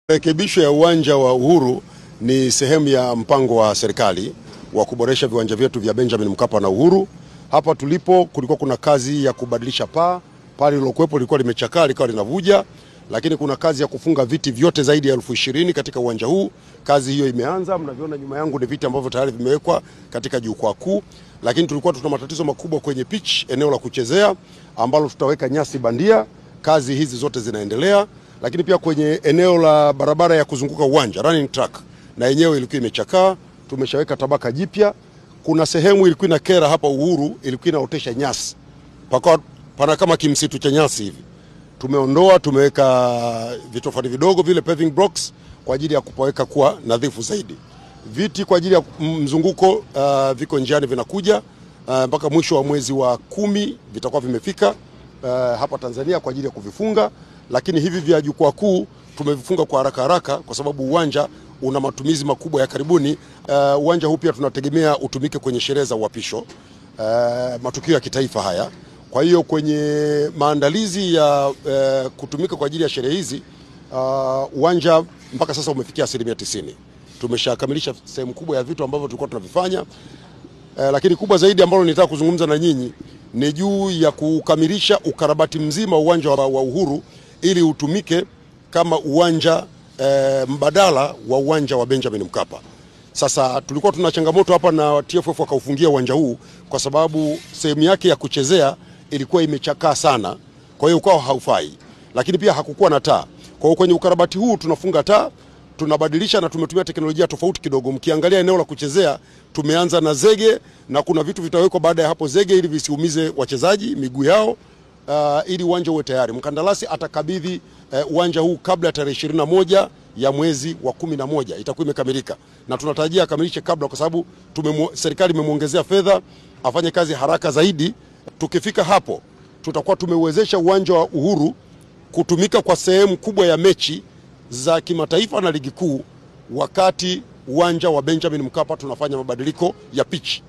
Rekebisho ya uwanja wa Uhuru ni sehemu ya mpango wa serikali wa kuboresha viwanja vyetu vya Benjamin Mkapa na Uhuru. Hapa tulipo kulikuwa kuna kazi ya kubadilisha paa, pale lilokuwepo lilikuwa limechakaa likawa linavuja, lakini kuna kazi ya kufunga viti vyote zaidi ya 20,000 katika uwanja huu. Kazi hiyo imeanza, mnavyoona nyuma yangu ni viti ambavyo tayari vimewekwa katika jukwaa kuu, lakini tulikuwa tuna matatizo makubwa kwenye pitch, eneo la kuchezea ambalo tutaweka nyasi bandia. Kazi hizi zote zinaendelea. Lakini pia kwenye eneo la barabara ya kuzunguka uwanja running track, na yenyewe ilikuwa imechakaa, tumeshaweka tabaka jipya. Kuna sehemu ilikuwa ina kera hapa Uhuru, ilikuwa inaotesha nyasi, pana kama kimsitu cha nyasi hivi. Tumeondoa, tumeweka vitofali vidogo vile paving blocks kwa ajili ya kupaweka kuwa nadhifu zaidi. Viti kwa ajili ya mzunguko viko njiani vinakuja, mpaka mwisho wa mwezi wa 10 vitakuwa vimefika hapa Tanzania kwa ajili ya kuvifunga. Lakini hivi vya jukwaa kuu tumevifunga kwa haraka kwa sababu uwanja una matumizi makubwa ya karibuni. Uwanja huu pia tunategemea utumike kwenye sherehe za uapisho, matukio ya kitaifa haya. Kwa hiyo kwenye maandalizi ya kutumika kwa ajili ya sherehe hizi, uwanja mpaka sasa umefikia 90%. Tumeshakamilisha sehemu kubwa ya vitu ambavyo tulikuwa tunavifanya. Lakini kubwa zaidi ambalo nitaka kuzungumza na nyinyi ni juu ya kukamilisha ukarabati mzima uwanja wa Uhuru ili utumike kama uwanja mbadala wa uwanja wa Benjamin Mkapa. Sasa tulikuwa tuna changamoto hapa na TFF wakaufungia uwanja huu kwa sababu sehemu yake ya kuchezea ilikuwa imechakaa sana, kwa hiyo ukawa haufai, lakini pia hakukuwa na taa. Kwa hiyo kwenye ukarabati huu tunafunga taa, tunabadilisha na tumetumia teknolojia tofauti kidogo. Mkiangalia eneo la kuchezea tumeanza na zege, na kuna vitu vitawekwa baada ya hapo zege ili visiumize wachezaji miguu yao, ili uwanja uwe tayari. Mkandarasi atakabidhi uwanja huu kabla ya tarehe 21 ya mwezi wa 11 itakuwa imekamilika, na tunatarajia akamilishe kabla, kwa sababu serikali imemuongezea fedha afanye kazi haraka zaidi. Tukifika hapo tutakuwa tumeuwezesha uwanja wa Uhuru kutumika kwa sehemu kubwa ya mechi za kimataifa na ligi kuu, wakati uwanja wa Benjamin Mkapa tunafanya mabadiliko ya pitch.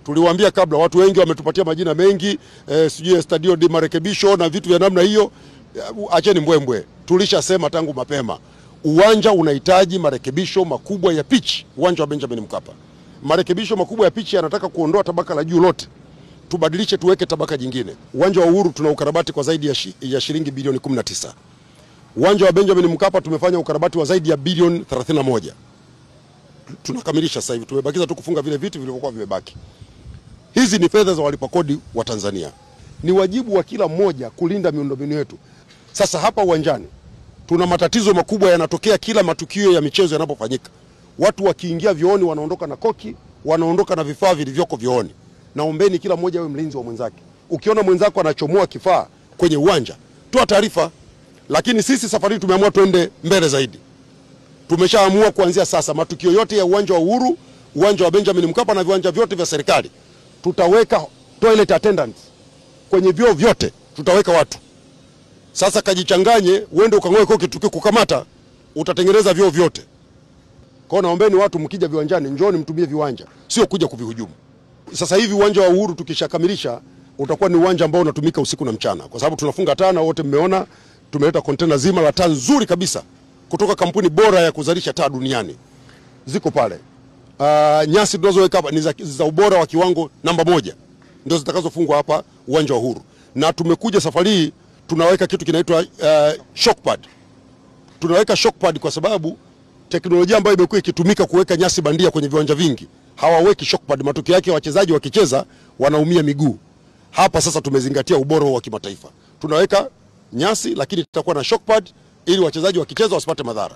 Tuliwaambia kabla, watu wengi wametupatia majina mengi, sijui stadio de marekebisho na vitu vya namna hiyo. Acheni mbwembwe, tulishasema tangu mapema uwanja unahitaji marekebisho makubwa ya pitch. Uwanja wa Benjamin Mkapa, marekebisho makubwa ya pitch yanataka kuondoa tabaka la juu lote, tubadilishe tuweke tabaka jingine. Uwanja wa Uhuru tuna ukarabati kwa zaidi ya shilingi bilioni 19. Uwanja wa Benjamin Mkapa tumefanya ukarabati wa zaidi ya bilioni 31. Tunakamilisha sasa hivi, tumebakiza tu kufunga vile vitu vilivyokuwa vimebaki. Hizi ni fedha za walipa kodi wa Tanzania. Ni wajibu wa kila mmoja kulinda miundombinu yetu. Sasa hapa uwanjani tuna matatizo makubwa yanatokea kila matukio ya michezo yanapofanyika. Watu wakiingia vyooni wanaondoka na koki, wanaondoka na vifaa vilivyoko vyooni. Naombeni kila mmoja awe mlinzi wa mwenzake. Ukiona mwenzako anachomoa kifaa kwenye uwanja, toa taarifa. Lakini sisi safari hii tumeamua twende mbele zaidi. Tumeshaamua kuanzia sasa matukio yote ya uwanja wa Uhuru, uwanja wa Benjamin Mkapa na viwanja vyote vya serikali tutaweka toilet attendants kwenye vyoo vyote, tutaweka watu. Sasa kajichanganye, uende ukang'oe koki, tukikukamata utatengeneza vyoo vyote. Kwa naombeni watu mkija viwanjani, njooni mtumie viwanja, sio kuja kuvihujumu. Sasa hivi uwanja wa Uhuru tukishakamilisha utakuwa ni uwanja ambao unatumika usiku na mchana, kwa sababu tunafunga taa, na wote mmeona tumeleta container zima la taa nzuri kabisa kutoka kampuni bora ya kuzalisha taa duniani, ziko pale. Nyasi tunazoweka hapa ni za ubora wa kiwango namba 1, ndio zitakazofungwa hapa uwanja wa Uhuru. Na tumekuja safari hii tunaweka kitu kinaitwa shock pad. Tunaweka shock pad kwa sababu teknolojia ambayo imekuwa ikitumika kuweka nyasi bandia kwenye viwanja vingi, hawaweki shock pad. Matokeo yake wachezaji wakicheza wanaumia miguu. Hapa sasa tumezingatia ubora wa kimataifa. Tunaweka nyasi lakini tutakuwa na shock pad ili wachezaji wakicheza wasipate madhara.